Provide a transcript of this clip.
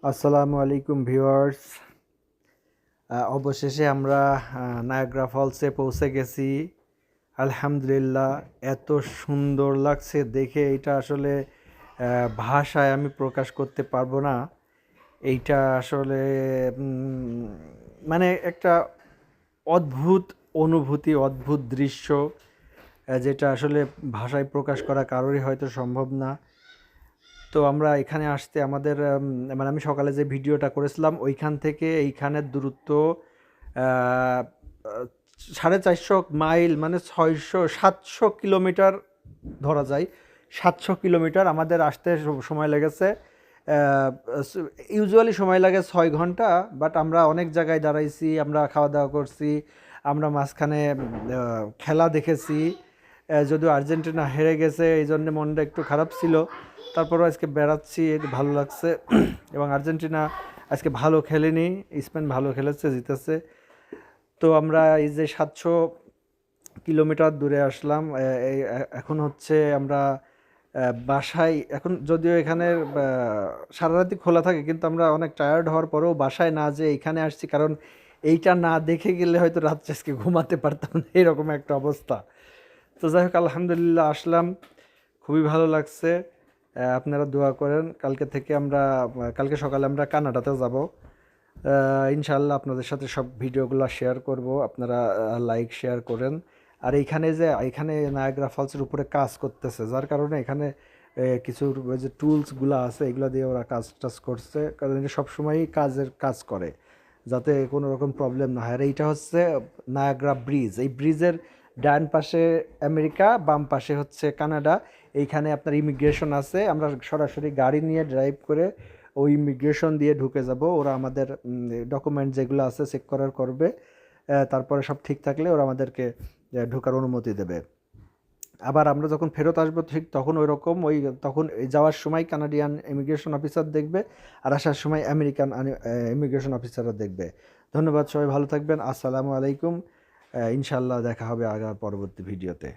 আসসালামু আলাইকুম ভিউয়ার্স। অবশেষে আমরা নায়াগ্রা ফলসে পৌঁছে গেছি। আলহামদুলিল্লাহ, এত সুন্দর লাগছে দেখে, এটা আসলে ভাষায় আমি প্রকাশ করতে পারবো না। এইটা আসলে মানে একটা অদ্ভুত অনুভূতি, অদ্ভুত দৃশ্য, যেটা আসলে ভাষায় প্রকাশ করা কারোরই হয়তো সম্ভব না। তো আমরা এখানে আসতে আমাদের মানে আমি সকালে যে ভিডিওটা করেছিলাম ওইখান থেকে এইখানের দূরত্ব আহ, আহ, 450 মাইল, মানে 600-700 কিলোমিটার ধরা যায়। 700 কিলোমিটার আমাদের আসতে সময় লেগেছে। ইউজুয়ালি সময় লাগে 6 ঘন্টা, বাট আমরা অনেক জায়গায় দাঁড়াইছি, আমরা খাওয়া দাওয়া করছি, আমরা মাঝখানে খেলা দেখেছি। যদিও আর্জেন্টিনা হেরে গেছে, এই জন্য মনটা একটু খারাপ ছিল। তারপরও আজকে বেড়াচ্ছি, ভালো লাগছে। এবং আর্জেন্টিনা আজকে ভালো খেলেনি, স্পেন ভালো খেলেছে, জিতেছে। তো আমরা এই যে 700 কিলোমিটার দূরে আসলাম, এখন হচ্ছে আমরা বাসায়। এখন যদিও এখানে সারা রাতই খোলা থাকে, কিন্তু আমরা অনেক টায়ার্ড হওয়ার পরেও বাসায় না যেয়ে এখানে আসছি, কারণ এইটা না দেখে গেলে হয়তো রাত্রে আজকে ঘুমাতে পারতাম না, এরকম একটা অবস্থা। তো যাই হোক, আলহামদুলিল্লাহ আসলাম, খুবই ভালো লাগছে। আপনারা দোয়া করেন। কালকে থেকে আমরা কালকে সকালে আমরা কানাডাতে যাব। ইনশাআল্লাহ আপনাদের সাথে সব ভিডিওগুলো শেয়ার করব, আপনারা লাইক শেয়ার করেন। আর এখানে নায়াগ্রা ফলসের উপরে কাজ করতেছে, যার কারণে এখানে কিছু ওই যে টুলসগুলো আছে, এগুলো দিয়ে ওরা কাজ টাজ করছে, কারণ এটা সবসময়ই কাজ করে, যাতে কোনো রকম প্রবলেম না হয়। আর এইটা হচ্ছে নায়াগ্রা ব্রিজ। এই ব্রিজের ডান পাশে আমেরিকা, বাম পাশে হচ্ছে কানাডা। এইখানে আপনার ইমিগ্রেশন আছে, আমরা সরাসরি গাড়ি নিয়ে ড্রাইভ করে ওই ইমিগ্রেশন দিয়ে ঢুকে যাব। ওরা আমাদের ডকুমেন্ট যেগুলো আছে চেক করবে। তারপরে সব ঠিক থাকলে ওরা আমাদেরকে ঢোকার অনুমতি দেবে। আবার আমরা যখন ফেরত আসবো ঠিক তখন ওই রকম, তখন যাওয়ার সময় কানাডিয়ান ইমিগ্রেশন অফিসার দেখবে, আর আসার সময় আমেরিকান ইমিগ্রেশন অফিসাররা দেখবে। ধন্যবাদ, সবাই ভালো থাকবেন। আসসালামু আলাইকুম। ইনশাল্লাহ দেখা হবে আগার পরবর্তী ভিডিওতে।